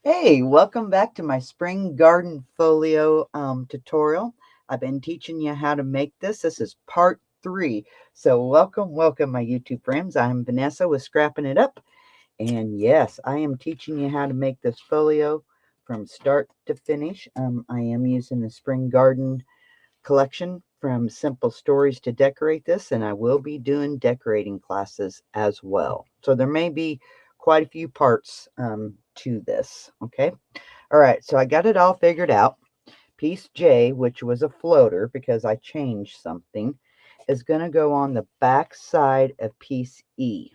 Hey, welcome back to my spring garden folio tutorial. I've been teaching you how to make this. This is part 3. So welcome my YouTube friends. I'm Vanessa with Scrappin' It Up. And yes, I am teaching you how to make this folio from start to finish. I am using the spring garden collection from Simple Stories to decorate this, and I will be doing decorating classes as well. So there may be quite a few parts to this, okay? All right, so I got it all figured out. Piece J, which was a floater because I changed something, is going to go on the back side of piece E,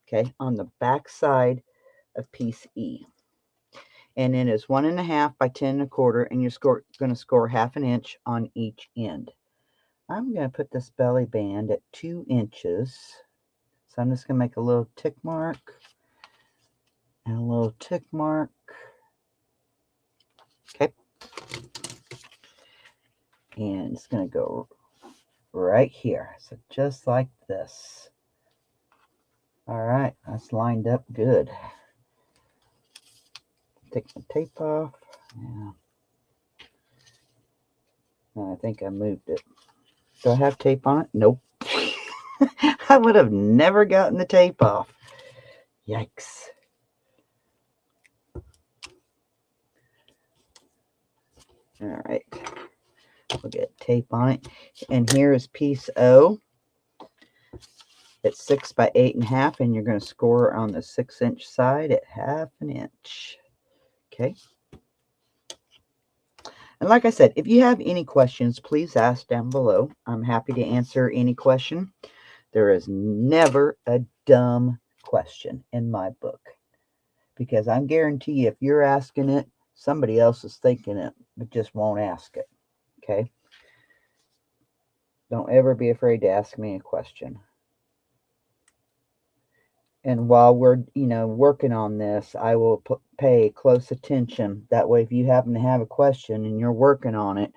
okay? On the back side of piece E. And it is 1.5 by 10.25, and you're going to score 1/2 inch on each end. I'm going to put this belly band at 2 inches. So I'm just going to make a little tick mark and a little tick mark. Okay. And it's going to go right here. So just like this. All right, that's lined up good. Take the tape off. Yeah. I think I moved it. Do I have tape on it? Nope. I would have never gotten the tape off. Yikes. All right. We'll get tape on it. And here is piece O. It's 6 by 8.5, and you're going to score on the 6-inch side at 1/2 inch. Okay. And like I said, if you have any questions, please ask down below. I'm happy to answer any question. There is never a dumb question in my book, because I guarantee you, if you're asking it, somebody else is thinking it, but just won't ask it. Okay? Don't ever be afraid to ask me a question. And while we're, working on this, I will pay close attention. That way, if you happen to have a question and you're working on it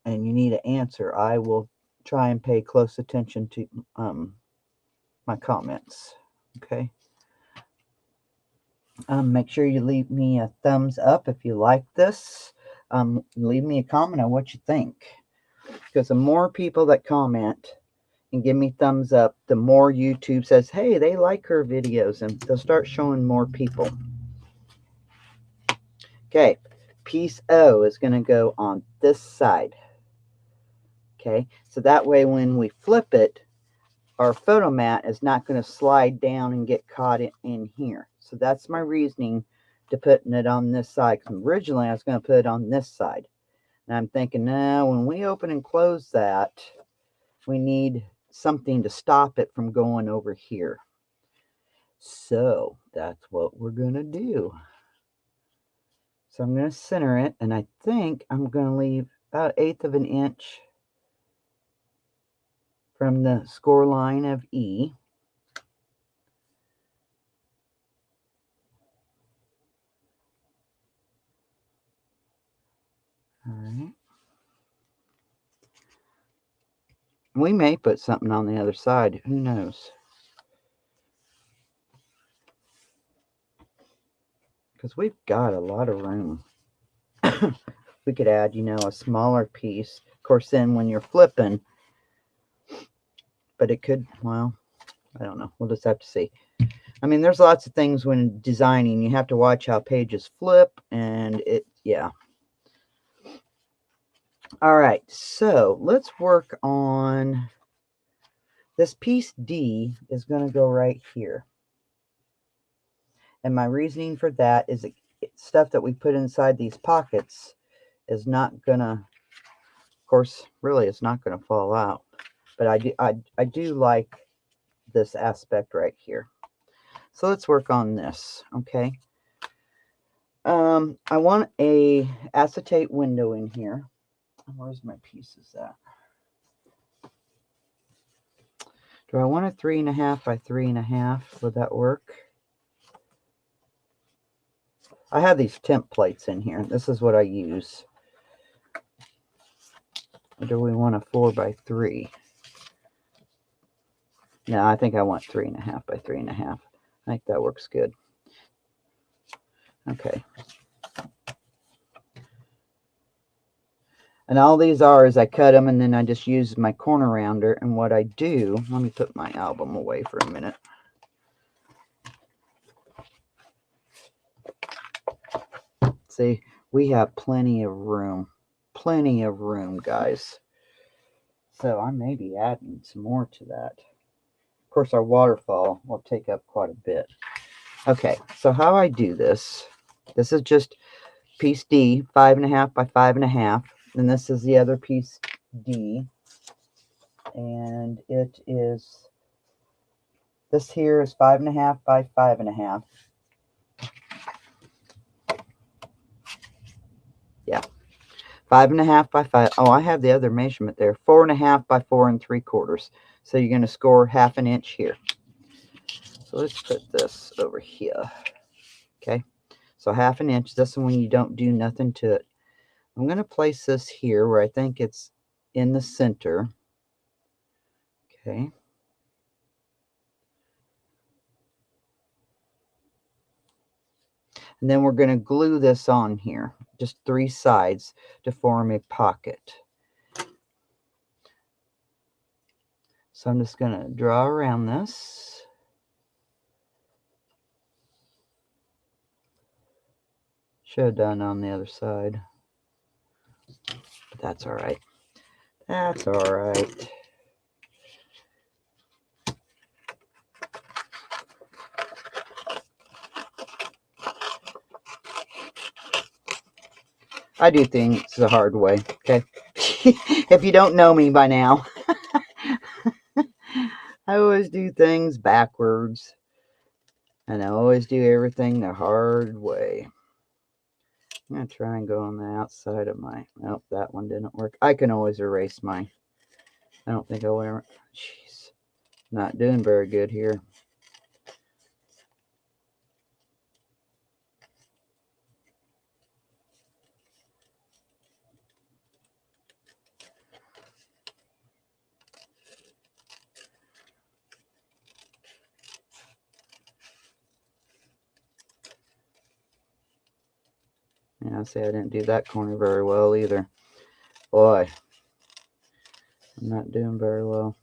and you need an answer, I will try and pay close attention to my comments. Okay. Make sure you leave me a thumbs up if you like this. Leave me a comment on what you think, because the more people that comment and give me thumbs up, the more YouTube says, hey, they like her videos, and they'll start showing more people. Okay, piece O is going to go on this side. Okay, so that way when we flip it, our photo mat is not going to slide down and get caught in here. So that's my reasoning to putting it on this side. Because originally I was going to put it on this side. And I'm thinking, now when we open and close that, we need something to stop it from going over here. So that's what we're going to do. So I'm going to center it, and I think I'm going to leave about 1/8 of an inch from the score line of E. All right. We may put something on the other side. Who knows? Because we've got a lot of room. We could add, a smaller piece. Of course, then when you're flipping, but it could, well, I don't know. We'll just have to see. I mean, there's lots of things when designing. You have to watch how pages flip, and yeah. All right, so let's work on this piece D is going to go right here. And my reasoning for that is that stuff that we put inside these pockets is not going to, of course, really it's not going to fall out. But I do like this aspect right here. So let's work on this, okay? I want a acetate window in here. Where's my pieces at? Do I want a 3.5 by 3.5? Would that work? I have these templates in here. This is what I use. Or do we want a 4 by 3? No, I think I want 3.5 by 3.5. I think that works good. Okay. And all these are is I cut them and then I just use my corner rounder. And what I do, let me put my album away for a minute. See, we have plenty of room. Plenty of room, guys. So I may be adding some more to that. Of course, our waterfall will take up quite a bit. Okay, so how I do this, this is just piece D, 5.5 by 5.5. And this is the other piece D. And it is, this here is 5.5 by 5.5. Yeah, 5.5 by 5. Oh, I have the other measurement there. 4.5 by 4 3/4. So you're going to score 1/2 inch here. So let's put this over here. Okay, so 1/2 inch. This one you don't do nothing to it. I'm going to place this here where I think it's in the center. Okay. And then we're going to glue this on here, just 3 sides to form a pocket. So I'm just going to draw around this. Should have done on the other side. But that's all right. That's all right. I do things the hard way, okay? If you don't know me by now, I always do things backwards. And I always do everything the hard way. I'm going to try and go on the outside of my... Nope, that one didn't work. I can always erase mine. I don't think I'll ever... Jeez. Not doing very good here. Yeah, see, I didn't do that corner very well either. Boy, I'm not doing very well.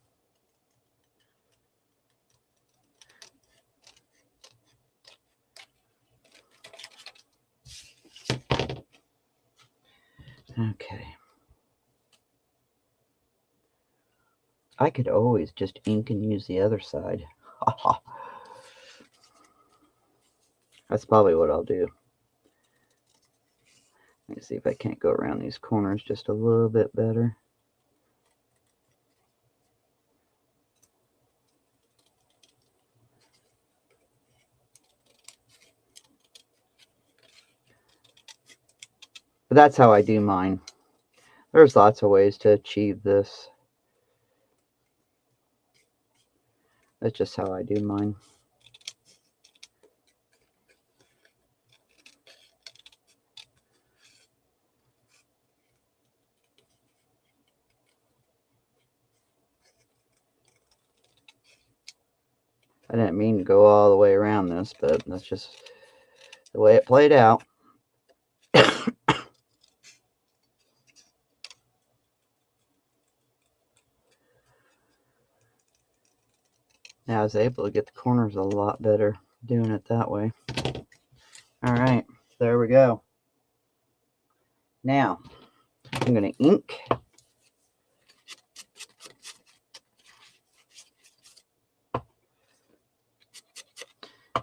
Okay. I could always just ink and use the other side. That's probably what I'll do. Let me see if I can't go around these corners just a little bit better. But that's how I do mine. There's lots of ways to achieve this. That's just how I do mine. I didn't mean to go all the way around this, but that's just the way it played out. Now I was able to get the corners a lot better doing it that way. All right, there we go. Now I'm going to ink.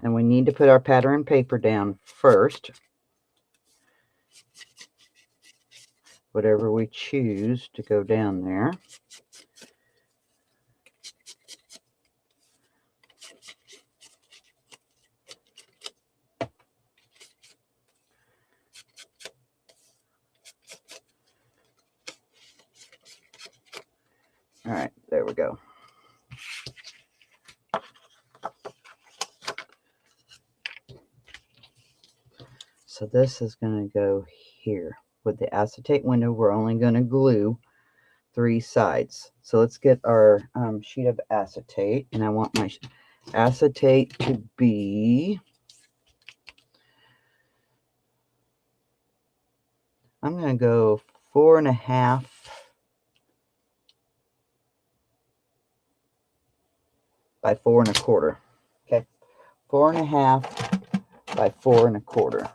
And we need to put our pattern paper down first. Whatever we choose to go down there. All right, there we go. So this is going to go here. With the acetate window, we're only going to glue 3 sides. So let's get our sheet of acetate. And I want my acetate to be I'm going to go 4.5 by 4.25. Okay, 4.5 by 4.25.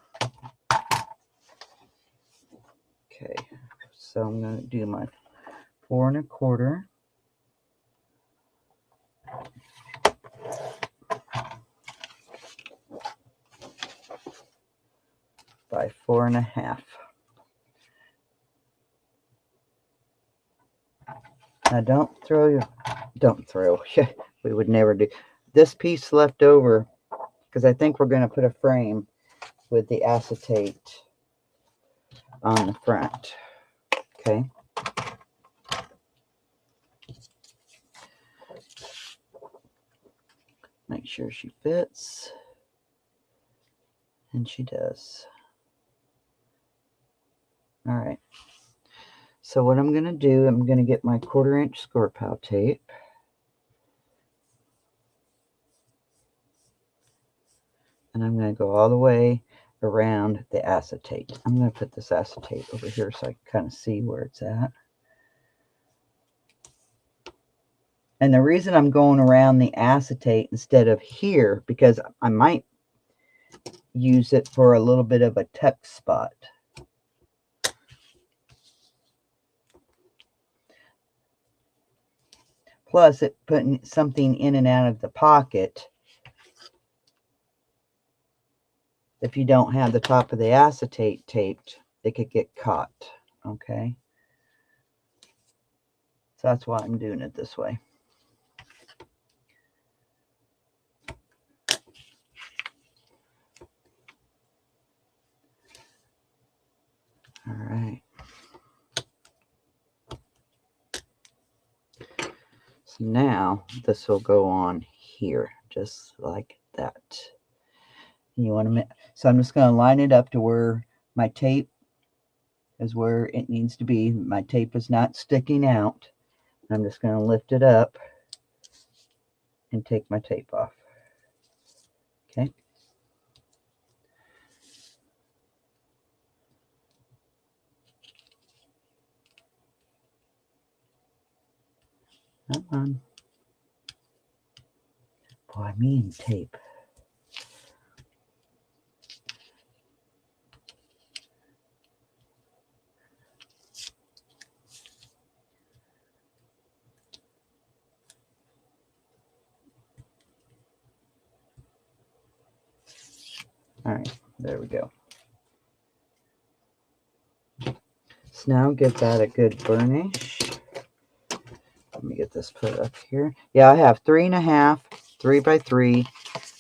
Okay, so I'm going to do my 4.25 by 4.5. Now don't throw. We would never do this piece left over because I think we're going to put a frame with the acetate on the front. Okay. Make sure she fits. And she does. All right. So what I'm going to do, I'm going to get my 1/4-inch score pile tape. And I'm going to go all the way around the acetate. I'm going to put this acetate over here so I can kind of see where it's at. And the reason I'm going around the acetate instead of here, because I might use it for a little bit of a tuck spot. Plus, it putting something in and out of the pocket. If you don't have the top of the acetate taped, it could get caught. Okay. So that's why I'm doing it this way. All right. So now this will go on here, just like that. You want to, so I'm just going to line it up to where my tape is where it needs to be. My tape is not sticking out. I'm just going to lift it up and take my tape off. Okay. Come on. Boy, I mean tape. All right, there we go. So now give that a good burnish. Let me get this put up here. Yeah, I have 3.5, 3x3,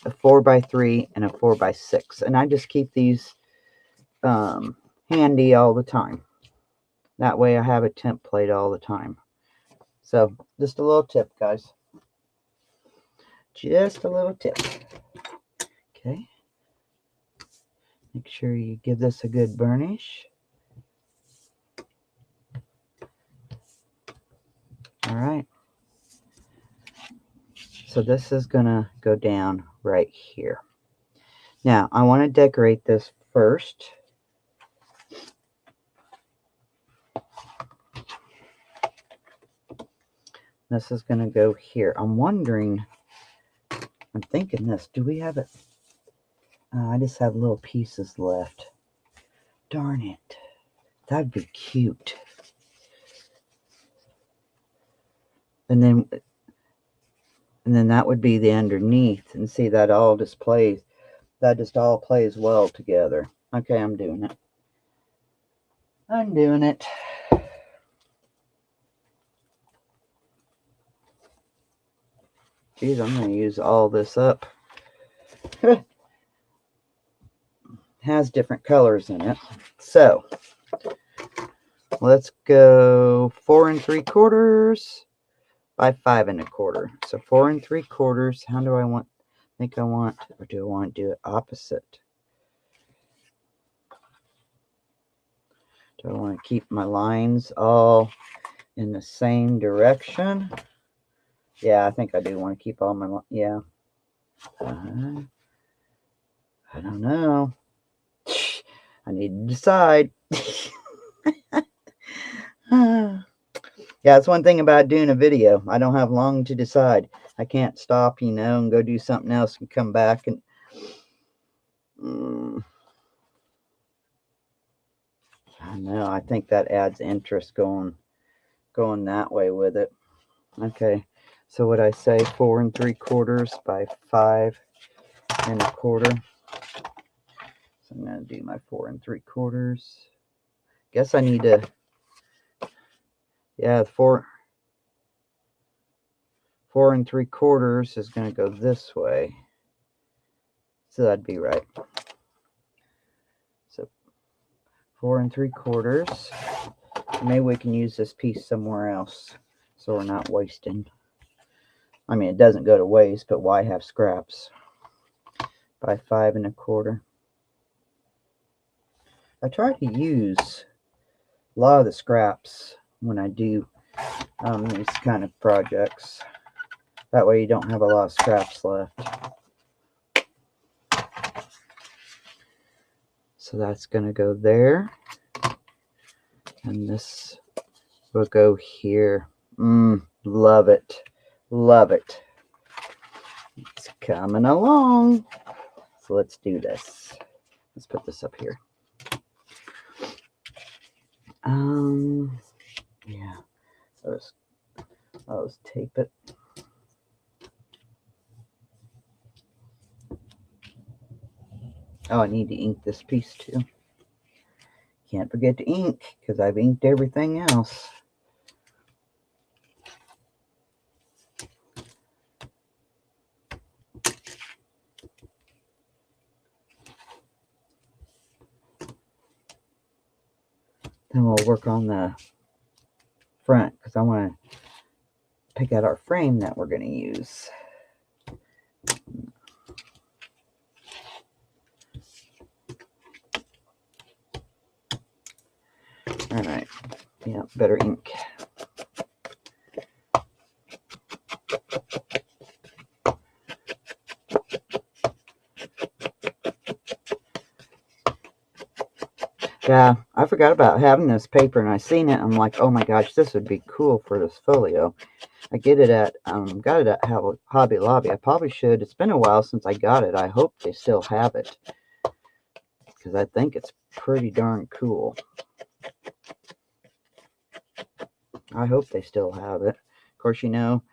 a 4x3, and a 4x6. And I just keep these handy all the time. That way I have a template all the time. So just a little tip, guys. Just a little tip. Okay. Make sure you give this a good burnish. All right. So this is going to go down right here. Now, I want to decorate this first. This is going to go here. I'm wondering, I'm thinking this, do we have it? I just have little pieces left. Darn it. That'd be cute. And then that would be the underneath. And see, that all displays, that just all plays well together. Okay, I'm doing it. I'm doing it. Geez, I'm going to use all this up. Has different colors in it. So, let's go 4 3/4 by 5 1/4. So 4 3/4. How do I want? Think I want, or do I want to do it opposite? Do I want to keep my lines all in the same direction? Yeah, I think I do want to keep all my, yeah. I don't know. I need to decide. Yeah, that's one thing about doing a video. I don't have long to decide. I can't stop, you know, and go do something else and come back and I know. I think that adds interest going that way with it. Okay, so what I say, 4 3/4 by 5 1/4. So I'm going to do my 4 3/4. Guess I need to, yeah, 4 3/4 is going to go this way. So that'd be right. So 4 3/4. Maybe we can use this piece somewhere else so we're not wasting. I mean, it doesn't go to waste, but why have scraps? By 5 1/4. I try to use a lot of the scraps when I do these kind of projects. That way you don't have a lot of scraps left. So that's going to go there. And this will go here. Love it. Love it. It's coming along. So let's do this. Let's put this up here. Yeah. I'll just tape it. Oh, I need to ink this piece too. Can't forget to ink because I've inked everything else. Then we'll work on the front because I want to pick out our frame that we're going to use. All right. Yeah, better ink. Yeah, I forgot about having this paper, and I seen it. I'm like, oh my gosh, this would be cool for this folio. I get it at got it at Hobby Lobby. I probably should. It's been a while since I got it. I hope they still have it because I think it's pretty darn cool. I hope they still have it. Of course, you know,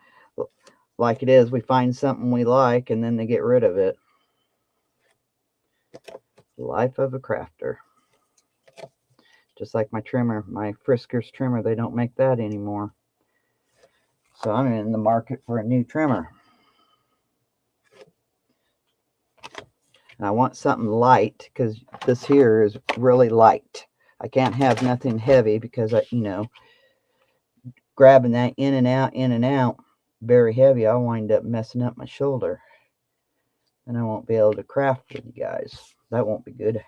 like it is, we find something we like and then they get rid of it. Life of a crafter. Just like my trimmer, my Friskers trimmer, they don't make that anymore. So I'm in the market for a new trimmer. And I want something light because this here is really light. I can't have nothing heavy because you know, grabbing that in and out, very heavy, I'll wind up messing up my shoulder. And I won't be able to craft with you guys. That won't be good.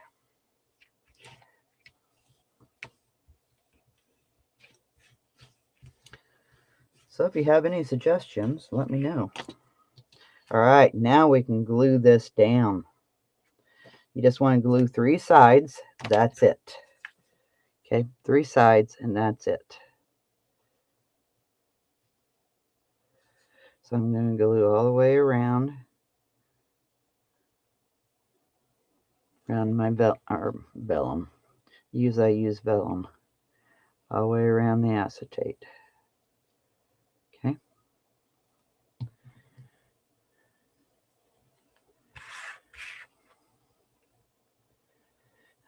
So if you have any suggestions, let me know. All right, now we can glue this down. You just want to glue 3 sides. That's it. Okay, 3 sides, and that's it. So I'm going to glue all the way around my vellum. I use vellum all the way around the acetate. Okay.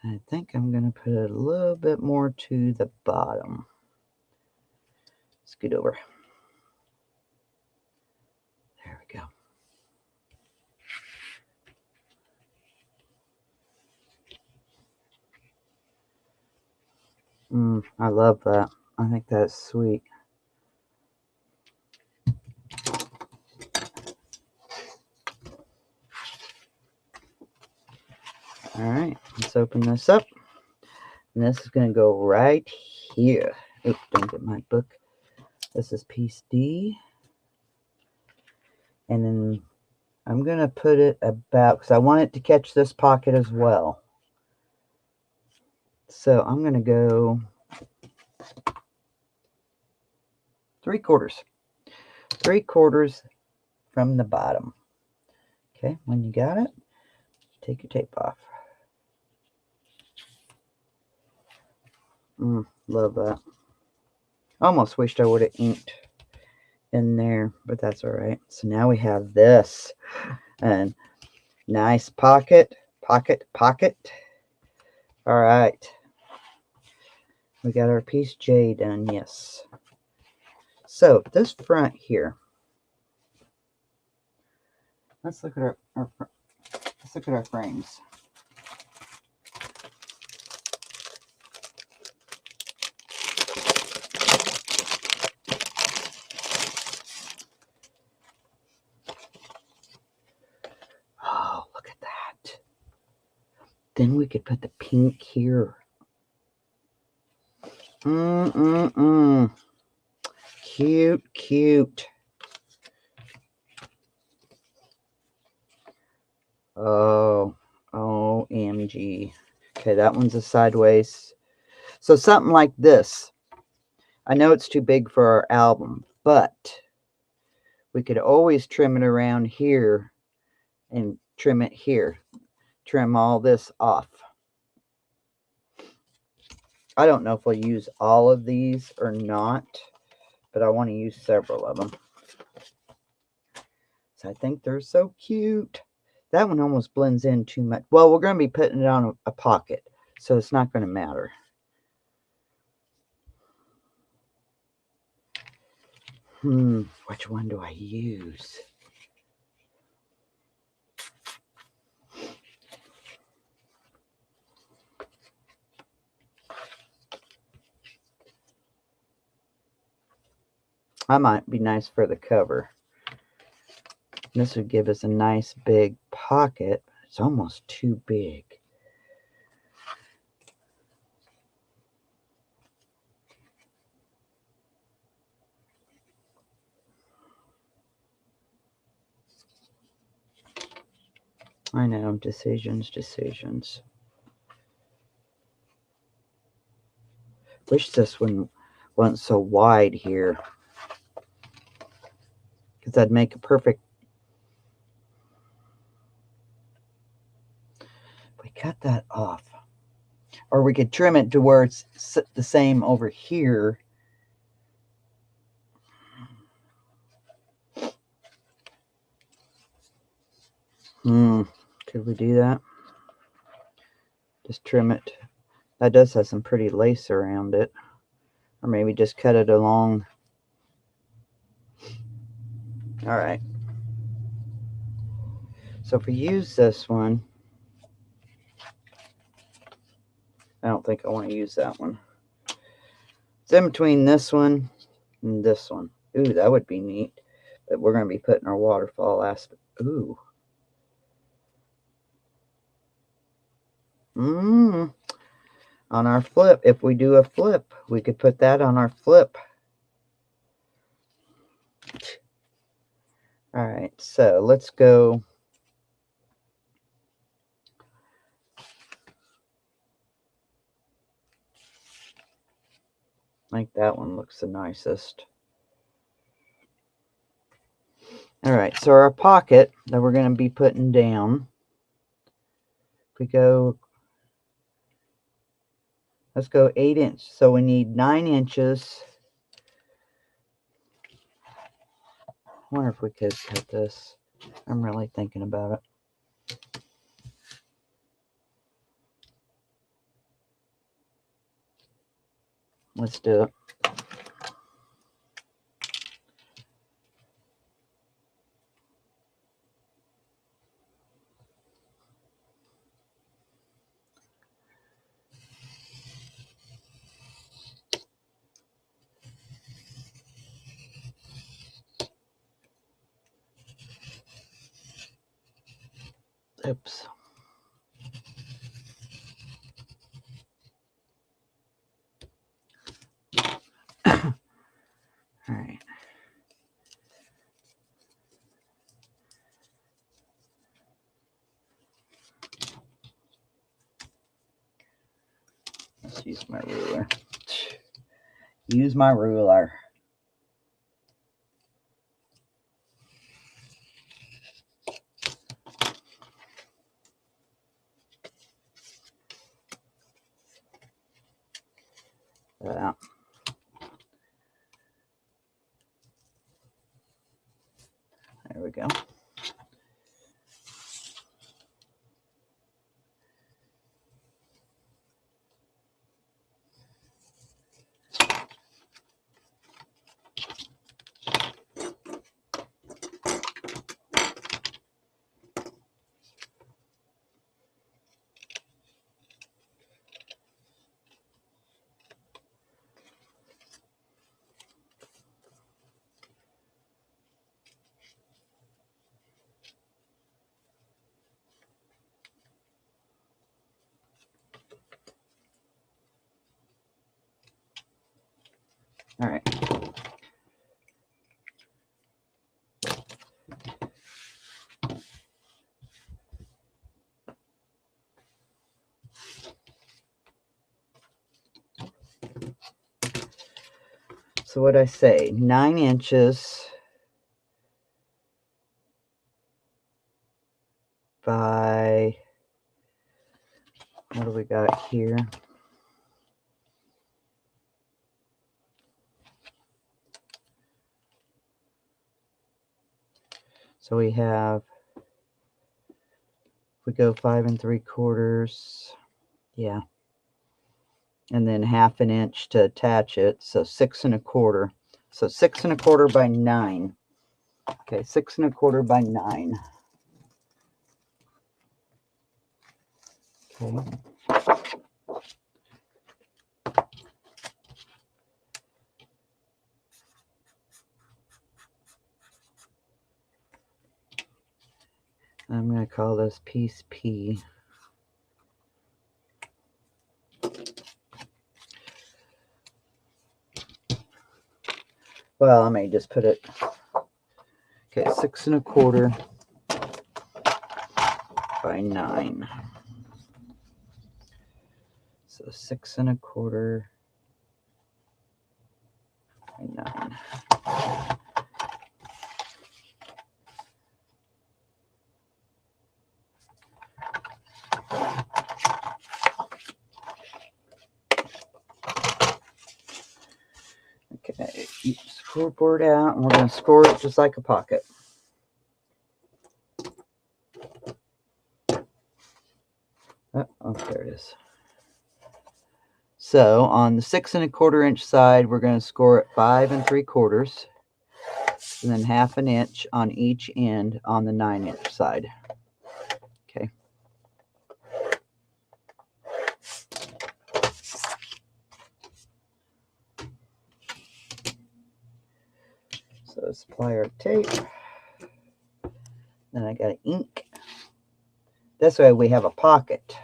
I think I'm going to put a little bit more to the bottom. Scoot over. There we go. I love that. I think that's sweet. All right, let's open this up. And this is going to go right here. Oops, don't get my book. This is piece D. And then I'm going to put it about, because I want it to catch this pocket as well. So I'm going to go 3/4. 3/4 from the bottom. Okay, when you got it, take your tape off. Love that. Almost wished I would have inked in there, but that's all right. So now we have this, and nice pocket. All right, we got our piece J done. Yes. So this front here, let's look at our frames. Oh, look at that. Then we could put the pink here. Cute. Oh, OMG. Okay, that one's a sideways. So something like this. I know it's too big for our album, but we could always trim it around here and trim it here. Trim all this off. I don't know if we'll use all of these or not, but I want to use several of them. So I think they're so cute. That one almost blends in too much. Well, we're going to be putting it on a pocket, so it's not going to matter. Which one do I use? That might be nice for the cover. This would give us a nice big pocket. It's almost too big. I know, decisions. Wish this one wasn't so wide here, because that'd make a perfect. We cut that off, or we could trim it to where it's the same over here. Could we do that? Just trim it. That does have some pretty lace around it. Or maybe just cut it along. All right. So if we use this one, I don't think I want to use that one. It's in between this one and this one. Ooh, that would be neat. But we're going to be putting our waterfall aspect. Ooh. On our flip, if we do a flip, we could put that on our flip. All right, so let's go. I think that one looks the nicest. All right, so our pocket that we're going to be putting down, if we go, let's go 8 inch. So we need 9 inches. I wonder if we could cut this. I'm really thinking about it. Let's do it. Oops. All right. Let's use my ruler. use my ruler. There we go. All right. So what I say, 9 inches by, what do we got here? So we have, we go 5 3/4, yeah, and then 1/2 inch to attach it, so 6 1/4. So 6 1/4 by 9. Okay, 6 1/4 by 9. Okay. I'm going to call this piece P. Well, I may just put it, okay, 6 1/4 by 9. So 6 1/4 by 9. Okay, keep the scoreboard out, and we're going to score it just like a pocket. Oh, there it is. So on the 6 1/4 inch side, we're going to score it 5 3/4, and then 1/2 inch on each end on the 9 inch side. Okay. So let's apply our tape. Then I got ink. This way we have a pocket.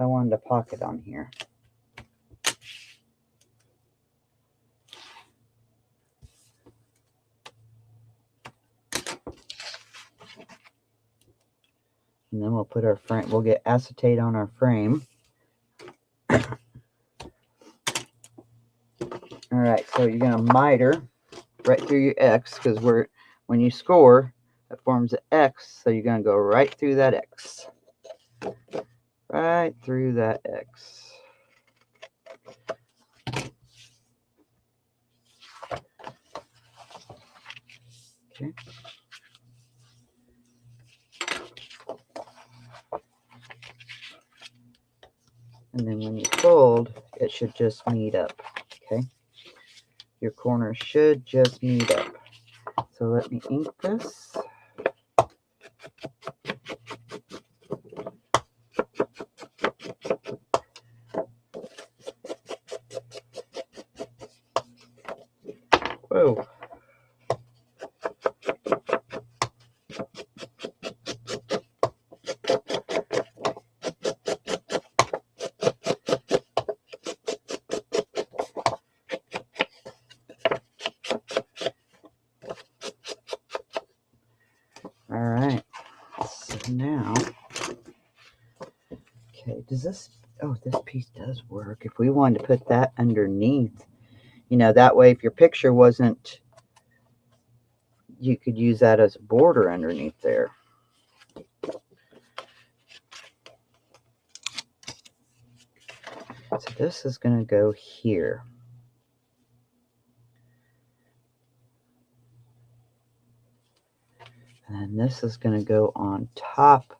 I wanted a pocket on here. And then we'll put our frame, we'll get acetate on our frame. All right, so you're going to miter right through your X, because when you score, that forms an X, so you're going to go right through that X. Right through that X. Okay. And then when you fold, it should just meet up. Okay. Your corners should just meet up. So let me ink this. Whoa. All right. So now, okay, does this, oh, this piece does work. If we wanted to put that underneath, You know, that way if your picture wasn't, you could use that as a border underneath there. So this is going to go here. And this is going to go on top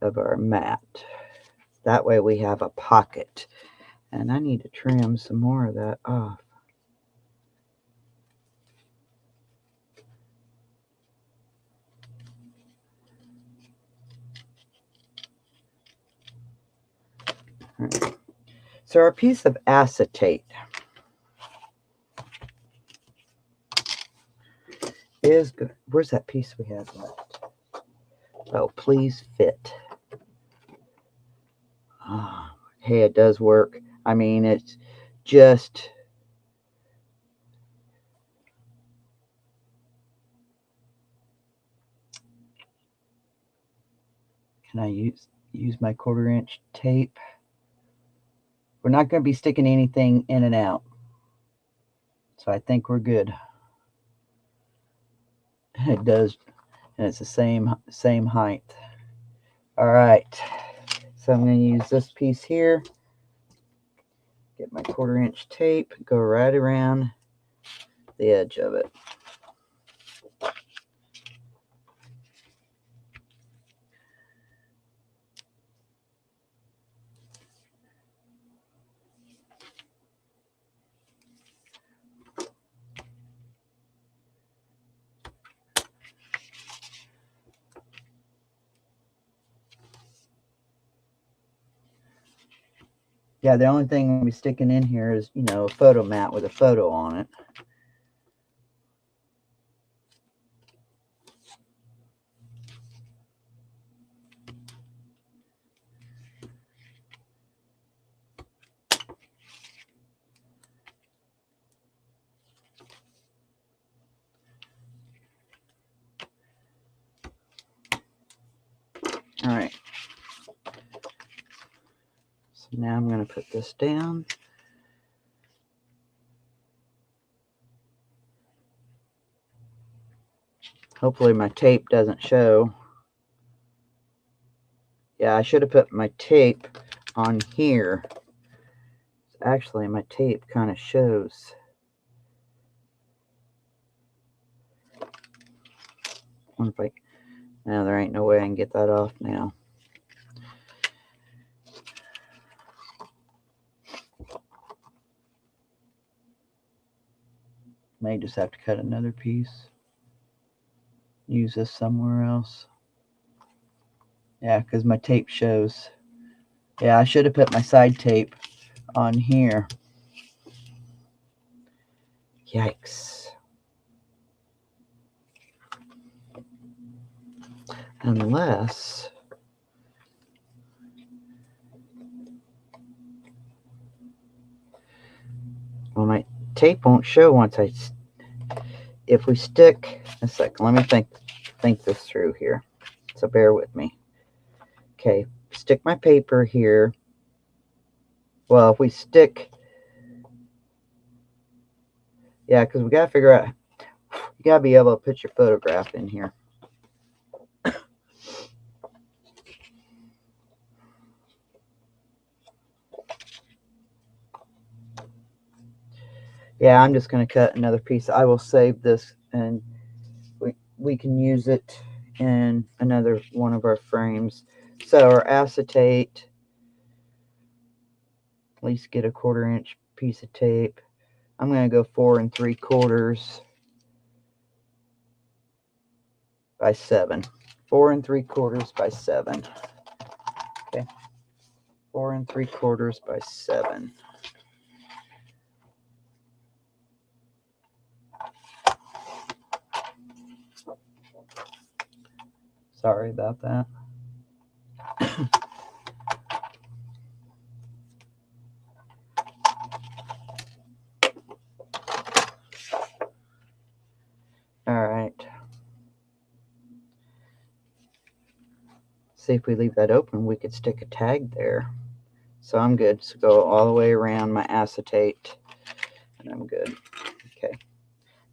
of our mat. That way we have a pocket. And I need to trim some more of that off. Right. So our piece of acetate is good. Where's that piece we have left? Oh, please fit. Oh, hey, it does work. I mean, it's just... Can I use my 1/4 inch tape? We're not going to be sticking anything in and out. So I think we're good. It does, and it's the same height. All right. So I'm going to use this piece here. Get my 1/4 inch tape, go right around the edge of it. Yeah, the only thing we'll be sticking in here is, you know, a photo mat with a photo on it. All right. So now I'm going to put this down. Hopefully my tape doesn't show. Yeah, I should have put my tape on here. Actually, my tape kind of shows. No, there ain't no way I can get that off now. May just have to cut another piece. Use this somewhere else. Yeah, because my tape shows. Yeah, I should have put my side tape on here. Yikes. Unless... Well, my tape won't show once I... If we stick... A second, let me think this through here. So bear with me. Okay, stick my paper here. Well, if we stick... Yeah, because we got to figure out... You got to be able to put your photograph in here. Yeah, I'm just going to cut another piece. I will save this and we can use it in another one of our frames. So our acetate, at least get a 1/4 inch piece of tape. I'm going to go 4 3/4 by 7. 4 3/4 by 7. Okay, 4 3/4 by 7. Sorry about that. All right. See, if we leave that open, we could stick a tag there. So I'm good. So go all the way around my acetate. And thinking I'm good. Okay.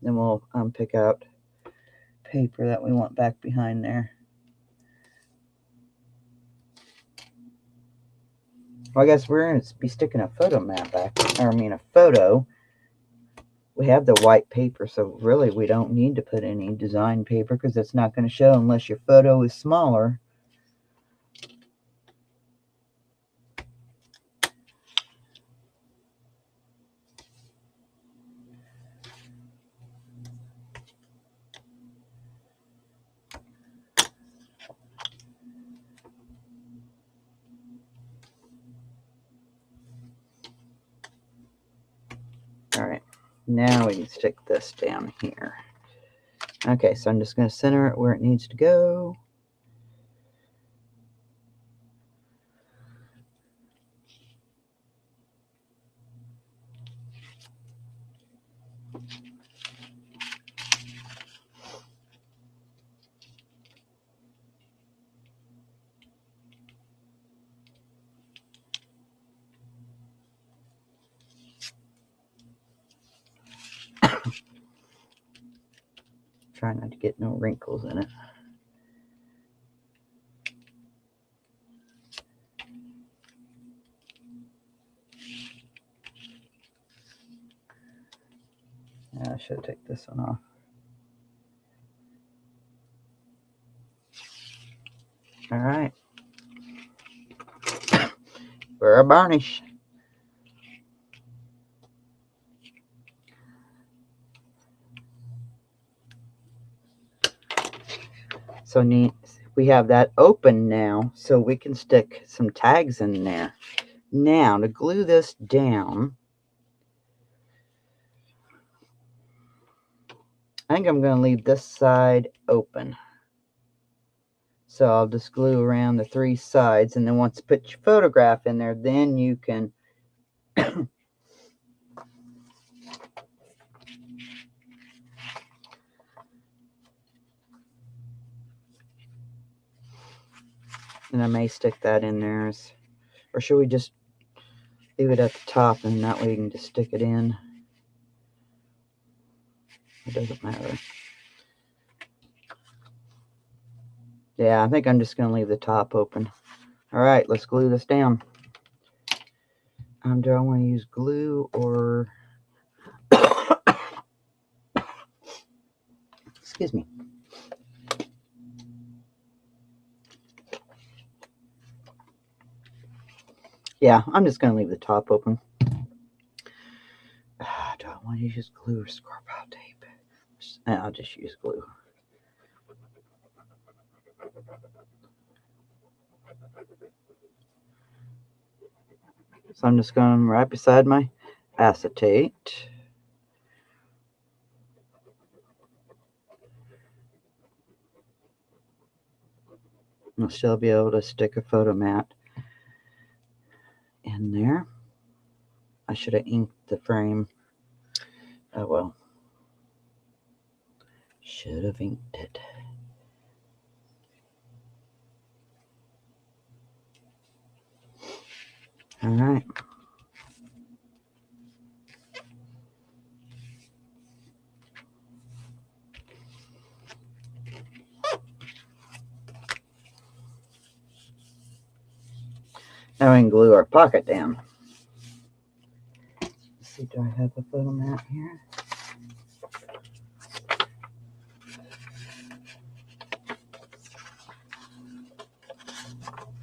Then we'll pick out paper that we want back behind there. Well, I guess we're going to be sticking a photo mat back, or I mean a photo. We have the white paper, so really we don't need to put any design paper because it's not going to show unless your photo is smaller. All right, now we can stick this down here. Okay, so I'm just going to center it where it needs to go. Try not to get no wrinkles in it. I should take this one off. All right. For a varnish. So neat. We have that open now, so we can stick some tags in there. Now, to glue this down, I think I'm going to leave this side open. So I'll just glue around the 3 sides, and then once you put your photograph in there, then you can and I may stick that in there, or should we just leave it at the top and that way you can just stick it in? It doesn't matter. Yeah, I think I'm just going to leave the top open. All right, let's glue this down. Do I want to use glue or... Excuse me. Yeah, I'm just going to leave the top open. Do I want to use glue or Scrappin tape? I'll just use glue. So I'm just going right beside my acetate. I'll still be able to stick a photo mat in there. I should have inked the frame. Oh well. Should have inked it. All right. Now we can glue our pocket down. Let's see, do I have a photo mat here?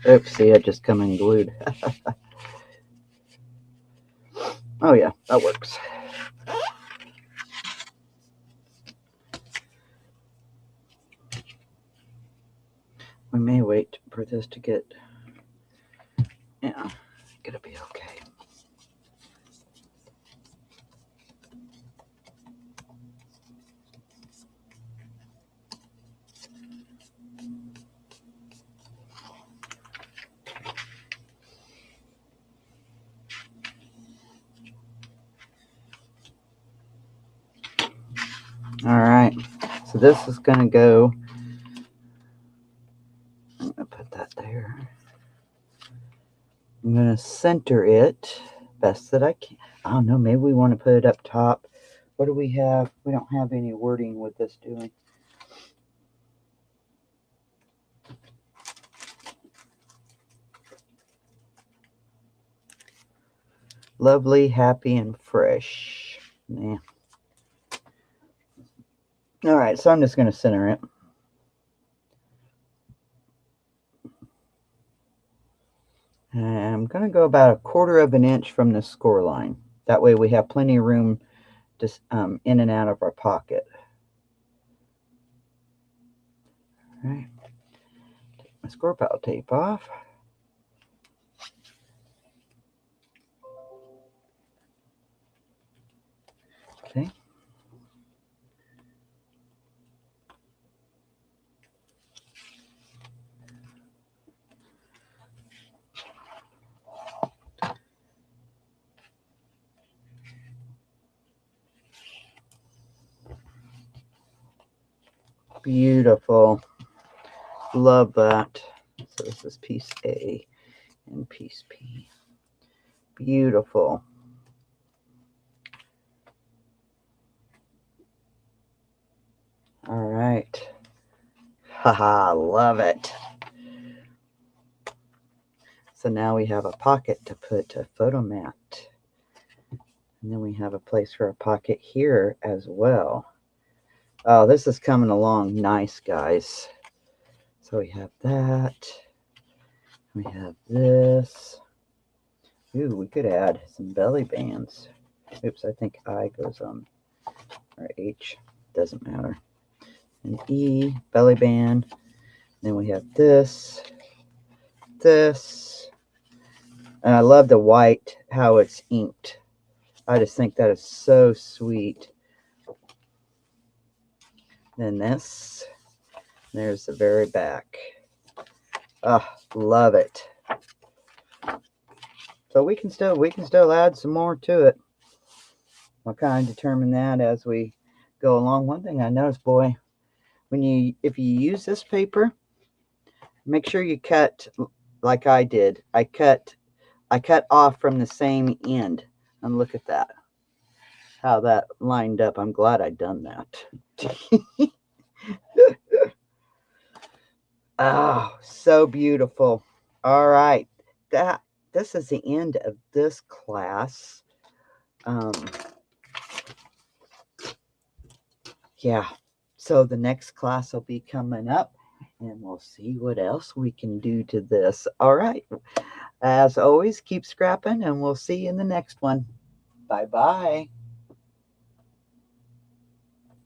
Oops, see, it just come unglued. Oh yeah, that works. We may wait for this to get, yeah, gonna be okay. All right, so this is gonna go, I'm gonna put that there. I'm gonna center it best that I can. I don't know, maybe we want to put it up top. What do we have? We don't have any wording with this, do we? Lovely, happy, and fresh. Yeah. All right, so I'm just going to center it. And I'm going to go about 1/4 of an inch from the score line. That way we have plenty of room to, in and out of our pocket. All right. Take my score pile tape off. Okay. Beautiful. Love that. So this is piece A and piece B. Beautiful. All right. Haha, love it. So now we have a pocket to put a photo mat. And then we have a place for a pocket here as well. Oh, this is coming along nice, guys. So we have that. We have this. Ooh, we could add some belly bands. Oops, I think I goes on, or H, doesn't matter. An E, belly band. Then we have this. And I love the white, how it's inked. I just think that is so sweet. Then this. There's the very back. Oh, love it. So we can still add some more to it. I'll kind of determine that as we go along. One thing I noticed, boy, if you use this paper, make sure you cut like I did. I cut off from the same end. And look at that. How that lined up. I'm glad I done that. Oh, so beautiful. All right. This is the end of this class. Yeah. So the next class will be coming up, and we'll see what else we can do to this. All right. As always, keep scrapping, and we'll see you in the next one. Bye-bye.